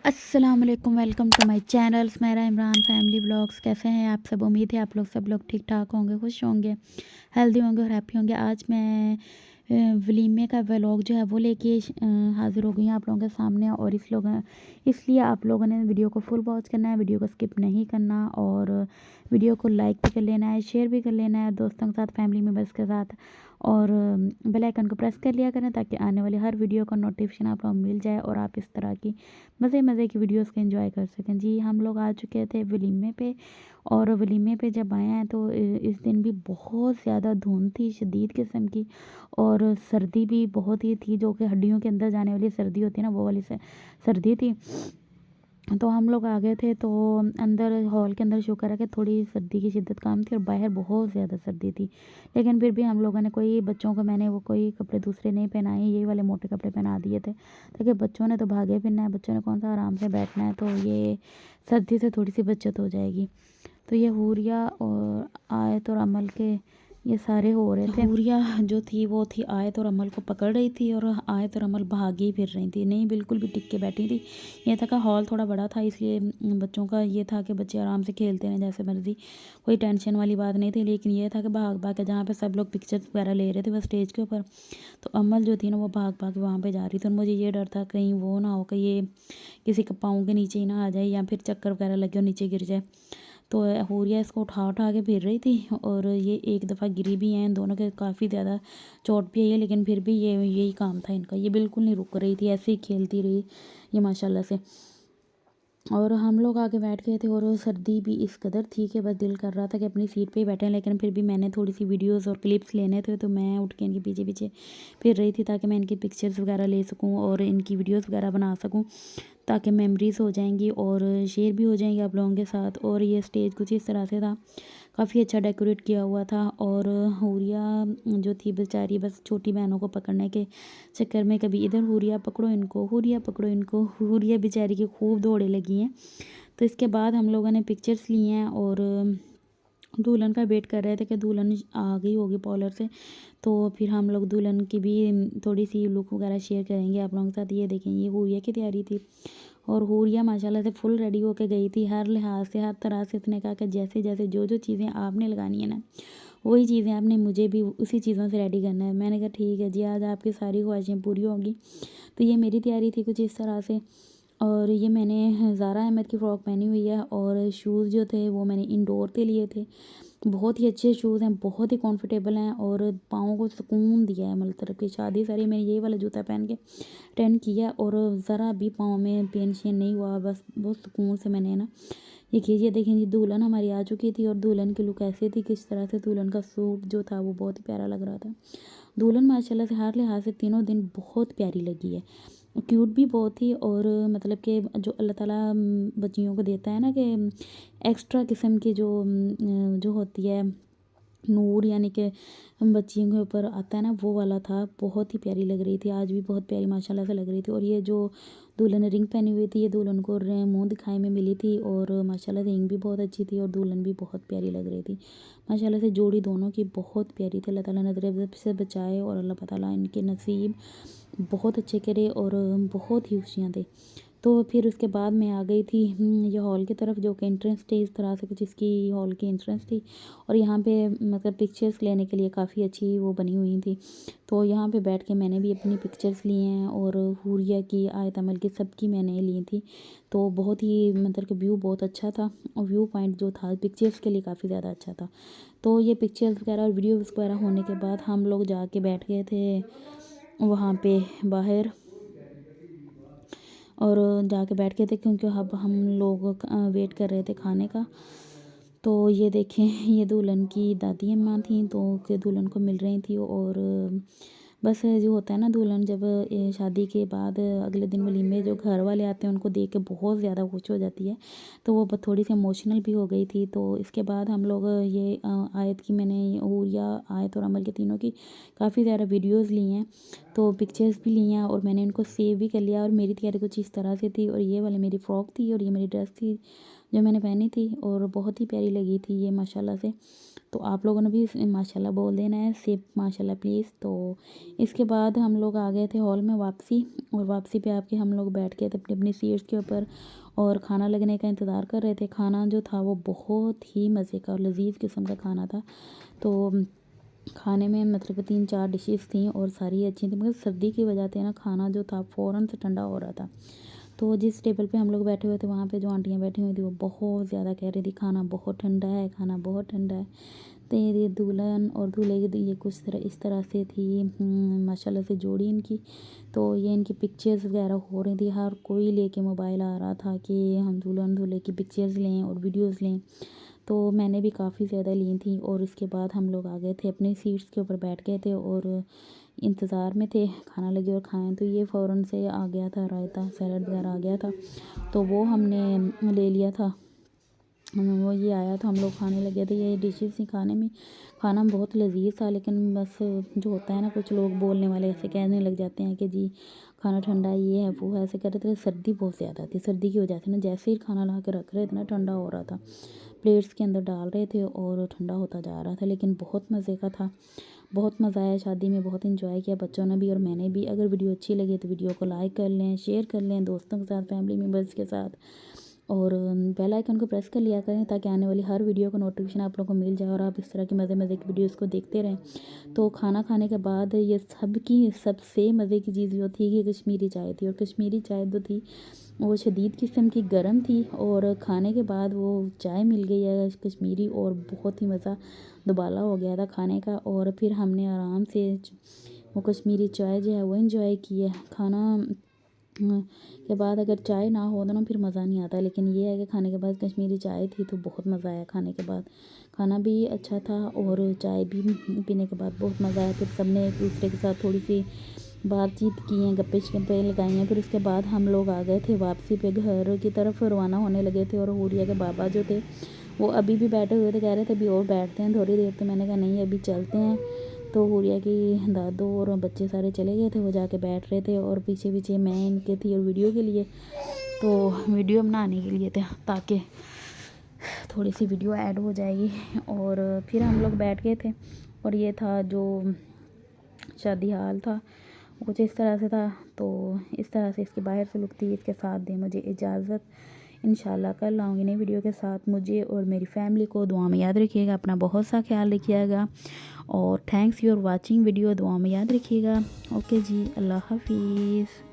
अस्सलाम वालेकुम, welcome to my channel मेरा इमरान फैमिली व्लॉग्स। कैसे हैं आप सब? उम्मीद है आप लोग सब लोग ठीक ठाक होंगे, खुश होंगे, हेल्दी होंगे और हैप्पी होंगे। आज मैं वलीमे का व्लॉग जो है वो लेके हाज़िर हो गई हूँ आप लोगों के सामने। और इसलिए आप लोगों ने वीडियो को फुल वॉच करना है, वीडियो को स्किप नहीं करना और वीडियो को लाइक भी कर लेना है, शेयर भी कर लेना है दोस्तों के साथ, फैमिली मेम्बर्स के साथ। और बेल आइकन को प्रेस कर लिया करें ताकि आने वाली हर वीडियो का नोटिफिकेशन आप लोगों को मिल जाए और आप इस तरह की मज़े मज़े की वीडियोस को एंजॉय कर सकें। जी, हम लोग आ चुके थे वलीमे पे। और वलीमे पे जब आए हैं तो इस दिन भी बहुत ज़्यादा धुंध थी, शदीद किस्म की। और सर्दी भी बहुत ही थी, जो कि हड्डियों के अंदर जाने वाली सर्दी होती है ना, वो वाली सर्दी थी। तो हम लोग आ गए थे तो अंदर हॉल के अंदर शुक्र है कि थोड़ी सर्दी की शिद्दत कम थी और बाहर बहुत ज़्यादा सर्दी थी। लेकिन फिर भी हम लोगों ने कोई बच्चों को मैंने वो कोई कपड़े दूसरे नहीं पहनाए, यही वाले मोटे कपड़े पहना दिए थे ताकि बच्चों ने तो भागे फिरना है, बच्चों ने कौन सा आराम से बैठना है, तो ये सर्दी से थोड़ी सी बचत हो जाएगी। तो ये हूरिया और आयत और अमल के ये सारे हो रहे थे। हूरिया जो थी वो थी आयत और अमल को पकड़ रही थी और आयत और अमल भागी फिर रही थी, नहीं बिल्कुल भी टिक के बैठी थी। ये था कि हॉल थोड़ा बड़ा था, इसलिए बच्चों का ये था कि बच्चे आराम से खेलते रहें जैसे मर्ज़ी, कोई टेंशन वाली बात नहीं थी। लेकिन ये था कि भाग भाग के जहाँ पे सब लोग पिक्चर्स वगैरह ले रहे थे बस स्टेज के ऊपर, तो अमल जो थी ना वो भाग भाग वहाँ पे जा रही थी। और मुझे ये डर था कहीं वो ना हो कि ये किसी के पाँव के नीचे ही ना आ जाए या फिर चक्कर वगैरह लगे और नीचे गिर जाए। तो हूरिया इसको उठा उठा के फिर रही थी और ये एक दफ़ा गिरी भी हैं, इन दोनों के काफ़ी ज़्यादा चोट भी आई है। लेकिन फिर भी ये यही काम था इनका, ये बिल्कुल नहीं रुक रही थी, ऐसे ही खेलती रही ये माशाल्लाह से। और हम लोग आके बैठ गए थे और सर्दी भी इस कदर थी कि बस दिल कर रहा था कि अपनी सीट पे ही बैठें। लेकिन फिर भी मैंने थोड़ी सी वीडियोस और क्लिप्स लेने थे तो मैं उठ के इनके पीछे पीछे फिर रही थी ताकि मैं इनकी पिक्चर्स वगैरह ले सकूं और इनकी वीडियोस वगैरह बना सकूं, ताकि मेमोरीज़ हो जाएंगी और शेयर भी हो जाएंगी आप लोगों के साथ। और ये स्टेज कुछ इस तरह से था, काफ़ी अच्छा डेकोरेट किया हुआ था। और हूरिया जो थी बेचारी बस छोटी बहनों को पकड़ने के चक्कर में कभी इधर हूरिया पकड़ो इनको, हूरिया पकड़ो इनको, हूरिया बेचारी की खूब दौड़े लगी हैं। तो इसके बाद हम लोगों ने पिक्चर्स लिए हैं और दुल्हन का वेट कर रहे थे कि दुल्हन आ गई होगी पार्लर से, तो फिर हम लोग दुल्हन की भी थोड़ी सी लुक वगैरह शेयर करेंगे आप लोगों के साथ। ये देखें, ये हूरिया की तैयारी थी और हूरिया माशाल्लाह से फुल रेडी होके गई थी, हर लिहाज से हर तरह से। इसने कहा कि जैसे जैसे जो जो चीज़ें आपने लगानी है ना, वही चीज़ें आपने मुझे भी उसी चीज़ों से रेडी करना है। मैंने कहा ठीक है जी, आज आपकी सारी ख्वाहिशें पूरी होंगी। तो ये मेरी तैयारी थी कुछ इस तरह से। और ये मैंने ज़ारा अहमद की फ़्रॉक पहनी हुई है और शूज़ जो थे वो मैंने इंडोर के लिए थे। बहुत ही अच्छे शूज़ हैं, बहुत ही कंफर्टेबल हैं और पाँव को सुकून दिया है। मतलब कि शादी सारी मैंने यही वाला जूता पहन के अटेंड किया और ज़रा भी पाँव में पेन शेन नहीं हुआ, बस बहुत सुकून से मैंने ना ये कीजिए। देखें जी, दुल्हन हमारी आ चुकी थी और दुल्हन की लुक ऐसी थी, किस तरह से दुल्हन का सूट जो था वो बहुत ही प्यारा लग रहा था। दुल्हन माशाल्लाह से हर लिहाज से तीनों दिन बहुत प्यारी लगी है, क्यूट भी बहुत थी। और मतलब कि जो अल्लाह ताला बच्चियों को देता है ना कि एक्स्ट्रा किस्म की जो होती है नूर, यानी कि बच्चियों के ऊपर आता है ना, वो वाला था। बहुत ही प्यारी लग रही थी, आज भी बहुत प्यारी माशाल्लाह से लग रही थी। और ये जो दुल्हन ने रिंग पहनी हुई थी, ये दुल्हन को मुंह दिखाई में मिली थी और माशाल्लाह से रिंग भी बहुत अच्छी थी और दुल्हन भी बहुत प्यारी लग रही थी माशाल्लाह से। जोड़ी दोनों की बहुत प्यारी थी। अल्लाह ताला नज़र से बचाए और अल्लाह ताला इनके नसीब बहुत अच्छे करे और बहुत ही खुशियाँ दे। तो फिर उसके बाद मैं आ गई थी ये हॉल की तरफ, जो कि एंट्रेंस थी इस तरह से कुछ इसकी हॉल की एंट्रेंस थी। और यहाँ पे मतलब पिक्चर्स लेने के लिए काफ़ी अच्छी वो बनी हुई थी, तो यहाँ पे बैठ के मैंने भी अपनी पिक्चर्स ली हैं और हूरिया की, आयत अमल की, सबकी मैंने ली थी। तो बहुत ही मतलब कि व्यू बहुत अच्छा था और व्यू पॉइंट जो था पिक्चर्स के लिए काफ़ी ज़्यादा अच्छा था। तो ये पिक्चर्स वगैरह और वीडियोज़ वगैरह होने के बाद हम लोग जाके बैठ गए थे वहाँ पे बाहर और जाके बैठ गए थे, क्योंकि अब हम लोग वेट कर रहे थे खाने का। तो ये देखें, ये दुल्हन की दादी अम्मा थी, तो के दुल्हन को मिल रही थी। और बस जो होता है ना, दुल्हन जब शादी के बाद अगले दिन वलीमे जो घर वाले आते हैं उनको देख के बहुत ज़्यादा खुश हो जाती है, तो वो थोड़ी सी इमोशनल भी हो गई थी। तो इसके बाद हम लोग ये आयत की मैंने हूरिया, आयत और अमल के तीनों की काफ़ी ज़्यादा वीडियोज़ ली हैं। तो पिक्चर्स भी ली हैं और मैंने उनको सेव भी कर लिया। और मेरी तैयारी कुछ इस तरह से थी और ये वाली मेरी फ़्रॉक थी और ये मेरी ड्रेस थी जो मैंने पहनी थी और बहुत ही प्यारी लगी थी ये माशाल्लाह से। तो आप लोगों ने भी माशाल्लाह बोल देना है, सिर्फ माशाल्लाह प्लीज़। तो इसके बाद हम लोग आ गए थे हॉल में वापसी, और वापसी पे आके हम लोग बैठ गए थे अपनी अपनी सीट्स के ऊपर और खाना लगने का इंतज़ार कर रहे थे। खाना जो था वो बहुत ही मज़े का और लजीज किस्म का खाना था। तो खाने में मतलब 3-4 डिशेस थी और सारी अच्छी थी, मगर सर्दी की वजह से ना खाना जो था फ़ौरन से ठंडा हो रहा था। तो जिस टेबल पे हम लोग बैठे हुए थे वहाँ पे जो आंटियाँ बैठी हुई थी वो बहुत ज़्यादा कह रही थी खाना बहुत ठंडा है, खाना बहुत ठंडा है। तो ये दुल्हन और दूल्हे की ये कुछ तरह इस तरह से थी माशाल्लाह से जोड़ी इनकी। तो ये इनकी पिक्चर्स वगैरह हो रही थी, हर कोई लेके मोबाइल आ रहा था कि हम दुल्हन दूल्हे की पिक्चर्स लें और वीडियोज़ लें। तो मैंने भी काफ़ी ज़्यादा ली थी और इसके बाद हम लोग आ गए थे अपनी सीट्स के ऊपर बैठ गए थे और इंतज़ार में थे खाना लगे और खाएं। तो ये फ़ौरन से आ गया था, रायता सैलड वगैरह आ गया था तो वो हमने ले लिया था। वो ये आया तो हम लोग खाने लगे थे। ये डिशेस थी खाने में, खाना बहुत लजीज था, लेकिन बस जो होता है ना कुछ लोग बोलने वाले ऐसे कहने लग जाते हैं कि जी खाना ठंडा ये है वो है, ऐसे कर रहे थे। सर्दी बहुत ज़्यादा थी, सर्दी की वजह से ना जैसे ही खाना ला के रख रहे थे ना ठंडा हो रहा था, प्लेट्स के अंदर डाल रहे थे और ठंडा होता जा रहा था। लेकिन बहुत मज़े का था, बहुत मज़ा आया शादी में, बहुत इंजॉय किया बच्चों ने भी और मैंने भी। अगर वीडियो अच्छी लगे तो वीडियो को लाइक कर लें, शेयर कर लें दोस्तों के साथ, फैमिली मेम्बर्स के साथ, और बेल आइकन को प्रेस कर लिया करें ताकि आने वाली हर वीडियो का नोटिफिकेशन आप लोगों को मिल जाए और आप इस तरह की मज़े मज़े की वीडियोस को देखते रहें। तो खाना खाने के बाद ये सबसे मज़े की चीज़ जो थी कि कश्मीरी चाय थी, और कश्मीरी चाय जो थी वो शदीद किस्म की गर्म थी और खाने के बाद वो चाय मिल गई है कश्मीरी और बहुत ही मज़ा दुबाला हो गया था खाने का। और फिर हमने आराम से वो कश्मीरी चाय जो है वो एंजॉय की है। खाना के बाद अगर चाय ना हो तो ना फिर मज़ा नहीं आता, लेकिन ये है कि खाने के बाद कश्मीरी चाय थी तो बहुत मज़ा आया खाने के बाद। खाना भी अच्छा था और चाय भी पीने के बाद बहुत मज़ा आया। फिर सबने एक दूसरे के साथ थोड़ी सी बातचीत की हैं, गप्पे शप्पे लगाई हैं। फिर उसके बाद हम लोग आ गए थे वापसी पे घर की तरफ रवाना होने लगे थे। और हुरिया के बाबा जो थे वो अभी भी बैठे हुए थे, कह रहे थे अभी और बैठते हैं थोड़ी देर। तो मैंने कहा नहीं अभी चलते हैं। तो हुरिया की दादू और बच्चे सारे चले गए थे, वो जाके बैठ रहे थे और पीछे पीछे मैं इनके थी और वीडियो के लिए, तो वीडियो बनाने के लिए थे ताकि थोड़ी सी वीडियो ऐड हो जाएगी। और फिर हम लोग बैठ गए थे और ये था जो शादी हाल था कुछ इस तरह से था। तो इस तरह से इसकी बाहर से लुक थी। इसके साथ दें मुझे इजाज़त, इंशाल्लाह कल आऊँगी नई वीडियो के साथ। मुझे और मेरी फैमिली को दुआ में याद रखिएगा, अपना बहुत सा ख्याल रखिएगा और थैंक्स फॉर वाचिंग वीडियो, दुआ में याद रखिएगा। ओके जी, अल्लाह हाफिज़।